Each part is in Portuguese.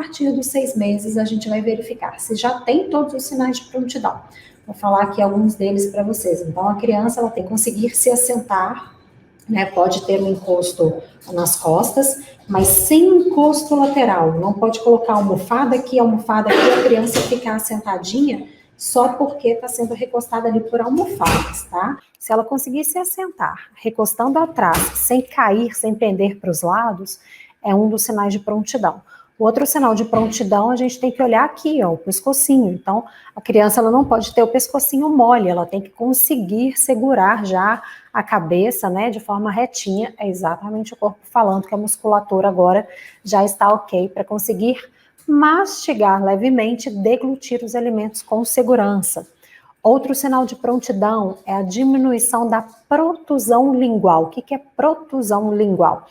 partir dos 6 meses, a gente vai verificar se já tem todos os sinais de prontidão. Vou falar aqui alguns deles para vocês. Então, a criança ela tem que conseguir se assentar, né? Pode ter um encosto nas costas, mas sem encosto lateral. Não pode colocar almofada aqui, a criança ficar sentadinha só porque está sendo recostada ali por almofadas, tá? Se ela conseguir se assentar, recostando atrás, sem cair, sem pender para os lados, é um dos sinais de prontidão. O outro sinal de prontidão, a gente tem que olhar aqui, ó, o pescocinho. Então, a criança ela não pode ter o pescocinho mole, ela tem que conseguir segurar já a cabeça, né, de forma retinha. É exatamente o corpo falando que a musculatura agora já está ok para conseguir mastigar levemente, deglutir os alimentos com segurança. Outro sinal de prontidão é a diminuição da protusão lingual. O que é protusão lingual?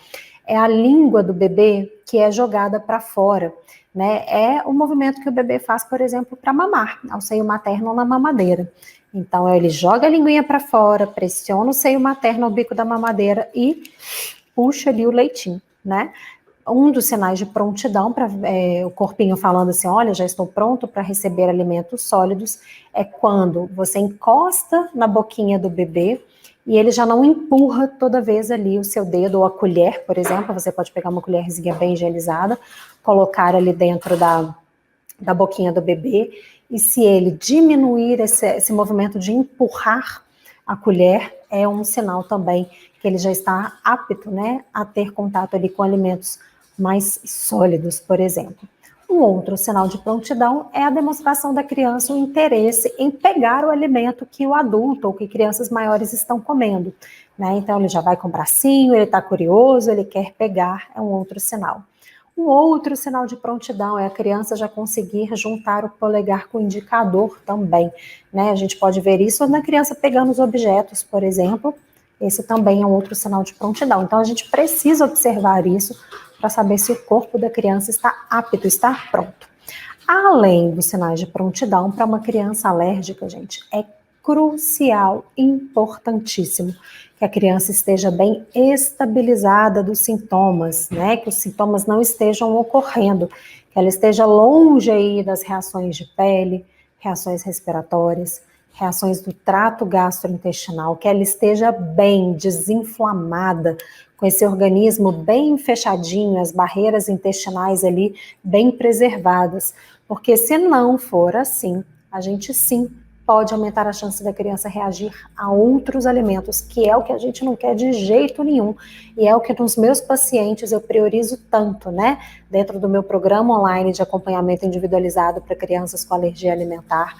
É a língua do bebê que é jogada para fora, né? É o movimento que o bebê faz, por exemplo, para mamar, ao seio materno ou na mamadeira. Então, ele joga a linguinha para fora, pressiona o seio materno ao bico da mamadeira e puxa ali o leitinho, né? Um dos sinais de prontidão, para o corpinho falando assim, olha, já estou pronto para receber alimentos sólidos, é quando você encosta na boquinha do bebê e ele já não empurra toda vez ali o seu dedo ou a colher, por exemplo, você pode pegar uma colherzinha bem higienizada, colocar ali dentro da boquinha do bebê, e se ele diminuir esse movimento de empurrar a colher, é um sinal também que ele já está apto, né, a ter contato ali com alimentos mais sólidos, por exemplo. Um outro sinal de prontidão é a demonstração da criança o interesse em pegar o alimento que o adulto ou que crianças maiores estão comendo, né? Então ele já vai com o bracinho, ele está curioso, ele quer pegar, é um outro sinal. Um outro sinal de prontidão é a criança já conseguir juntar o polegar com o indicador também, né? A gente pode ver isso na criança pegando os objetos, por exemplo. Esse também é um outro sinal de prontidão. Então a gente precisa observar isso para saber se o corpo da criança está apto, está pronto. Além dos sinais de prontidão, para uma criança alérgica, gente, é crucial, importantíssimo, que a criança esteja bem estabilizada dos sintomas, né? Que os sintomas não estejam ocorrendo, que ela esteja longe aí das reações de pele, reações respiratórias, reações do trato gastrointestinal, que ela esteja bem desinflamada, com esse organismo bem fechadinho, as barreiras intestinais ali bem preservadas, porque se não for assim, a gente sim pode aumentar a chance da criança reagir a outros alimentos, que é o que a gente não quer de jeito nenhum, e é o que nos meus pacientes eu priorizo tanto, né? Dentro do meu programa online de acompanhamento individualizado para crianças com alergia alimentar,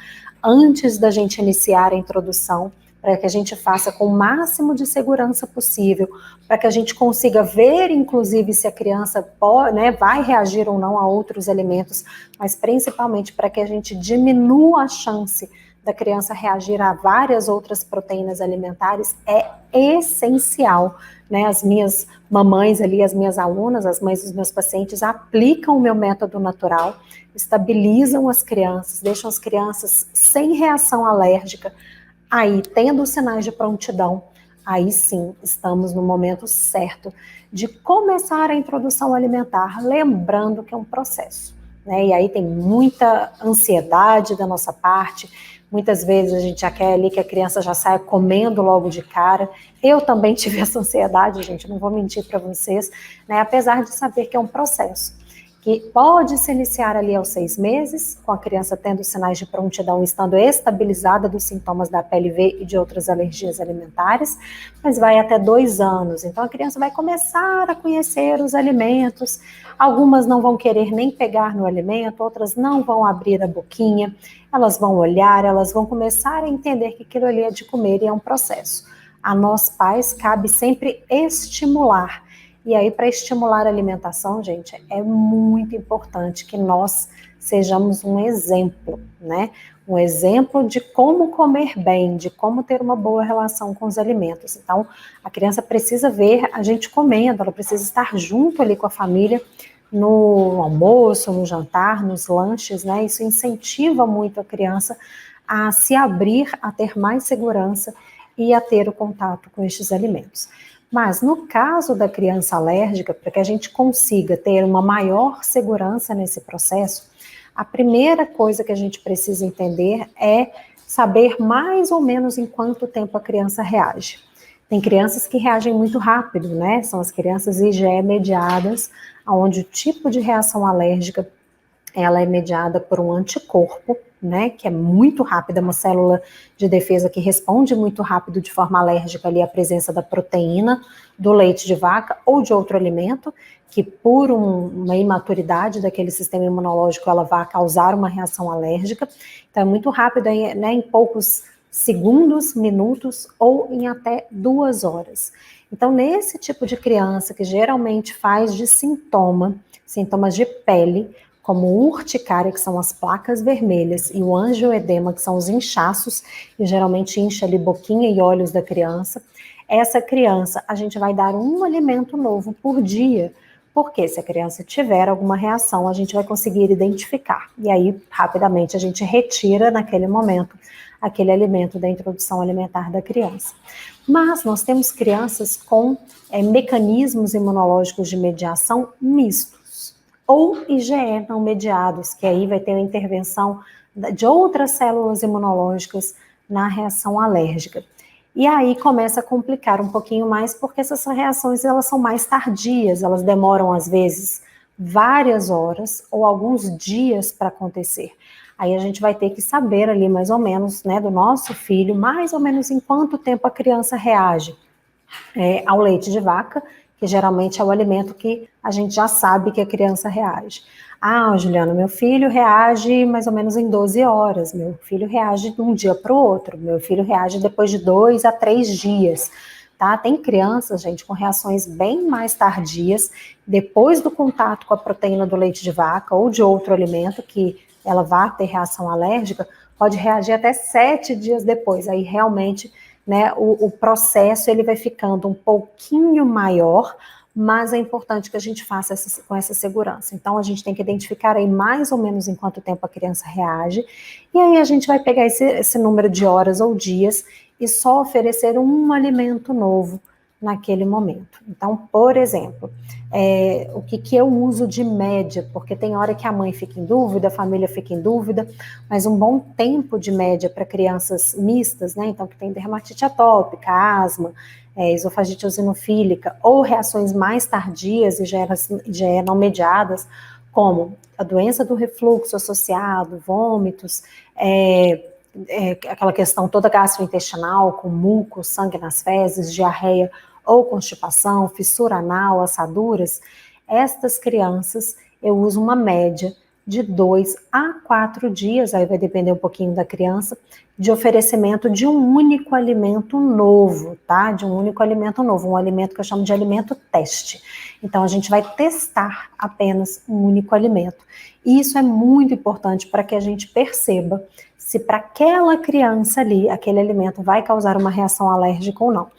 antes da gente iniciar a introdução, para que a gente faça com o máximo de segurança possível, para que a gente consiga ver, inclusive, se a criança pode, né, vai reagir ou não a outros alimentos, mas principalmente para que a gente diminua a chance da criança reagir a várias outras proteínas alimentares, é essencial, né? As minhas mamães ali, as minhas alunas, as mães dos meus pacientes aplicam o meu método natural, estabilizam as crianças, deixam as crianças sem reação alérgica. Aí, tendo os sinais de prontidão, aí sim, estamos no momento certo de começar a introdução alimentar, lembrando que é um processo, né? E aí tem muita ansiedade da nossa parte, muitas vezes a gente já quer ali que a criança já saia comendo logo de cara. Eu também tive essa ansiedade, gente, não vou mentir para vocês, né? Apesar de saber que é um processo que pode se iniciar ali aos 6 meses, com a criança tendo sinais de prontidão, estando estabilizada dos sintomas da PLV e de outras alergias alimentares, mas vai até 2 anos. Então a criança vai começar a conhecer os alimentos, algumas não vão querer nem pegar no alimento, outras não vão abrir a boquinha, elas vão olhar, elas vão começar a entender que aquilo ali é de comer e é um processo. A nós pais cabe sempre estimular. E aí, para estimular a alimentação, gente, é muito importante que nós sejamos um exemplo, né? Um exemplo de como comer bem, de como ter uma boa relação com os alimentos. Então, a criança precisa ver a gente comendo, ela precisa estar junto ali com a família no almoço, no jantar, nos lanches, né? Isso incentiva muito a criança a se abrir, a ter mais segurança e a ter o contato com estes alimentos. Mas no caso da criança alérgica, para que a gente consiga ter uma maior segurança nesse processo, a primeira coisa que a gente precisa entender é saber mais ou menos em quanto tempo a criança reage. Tem crianças que reagem muito rápido, né? São as crianças IgE mediadas, onde o tipo de reação alérgica ela é mediada por um anticorpo, né, que é muito rápida, uma célula de defesa que responde muito rápido de forma alérgica ali à presença da proteína do leite de vaca ou de outro alimento, que por uma imaturidade daquele sistema imunológico ela vai causar uma reação alérgica. Então é muito rápido, né, em poucos segundos, minutos ou em até 2 horas. Então nesse tipo de criança que geralmente faz de sintomas de pele, como urticária, que são as placas vermelhas, e o angioedema, que são os inchaços, e geralmente incha ali boquinha e olhos da criança. Essa criança, a gente vai dar um alimento novo por dia, porque se a criança tiver alguma reação, a gente vai conseguir identificar. E aí, rapidamente, a gente retira naquele momento aquele alimento da introdução alimentar da criança. Mas nós temos crianças com mecanismos imunológicos de mediação mistos, ou IgE não mediados, que aí vai ter a intervenção de outras células imunológicas na reação alérgica. E aí começa a complicar um pouquinho mais, porque essas reações elas são mais tardias, elas demoram às vezes várias horas ou alguns dias para acontecer. Aí a gente vai ter que saber ali mais ou menos, né, do nosso filho, mais ou menos em quanto tempo a criança reage ao leite de vaca, que geralmente é o alimento que a gente já sabe que a criança reage. Ah, Juliana, meu filho reage mais ou menos em 12 horas, meu filho reage de um dia para o outro, meu filho reage depois de 2 a 3 dias, tá? Tem crianças, gente, com reações bem mais tardias, depois do contato com a proteína do leite de vaca ou de outro alimento que ela vai ter reação alérgica, pode reagir até 7 dias depois, aí realmente, né, o processo ele vai ficando um pouquinho maior, mas é importante que a gente faça com essa segurança. Então, a gente tem que identificar aí mais ou menos em quanto tempo a criança reage, e aí a gente vai pegar esse número de horas ou dias e só oferecer um alimento novo naquele momento. Então, por exemplo, o que eu uso de média, porque tem hora que a mãe fica em dúvida, a família fica em dúvida, mas um bom tempo de média para crianças mistas, né, então que tem dermatite atópica, asma, esofagite eosinofílica, ou reações mais tardias e já não mediadas, como a doença do refluxo associado, vômitos, aquela questão toda gastrointestinal, com muco, sangue nas fezes, diarreia ou constipação, fissura anal, assaduras, estas crianças eu uso uma média de 2 a 4 dias, aí vai depender um pouquinho da criança, de oferecimento de um único alimento novo, tá? De um único alimento novo, um alimento que eu chamo de alimento teste. Então, a gente vai testar apenas um único alimento. E isso é muito importante para que a gente perceba se para aquela criança ali, aquele alimento vai causar uma reação alérgica ou não.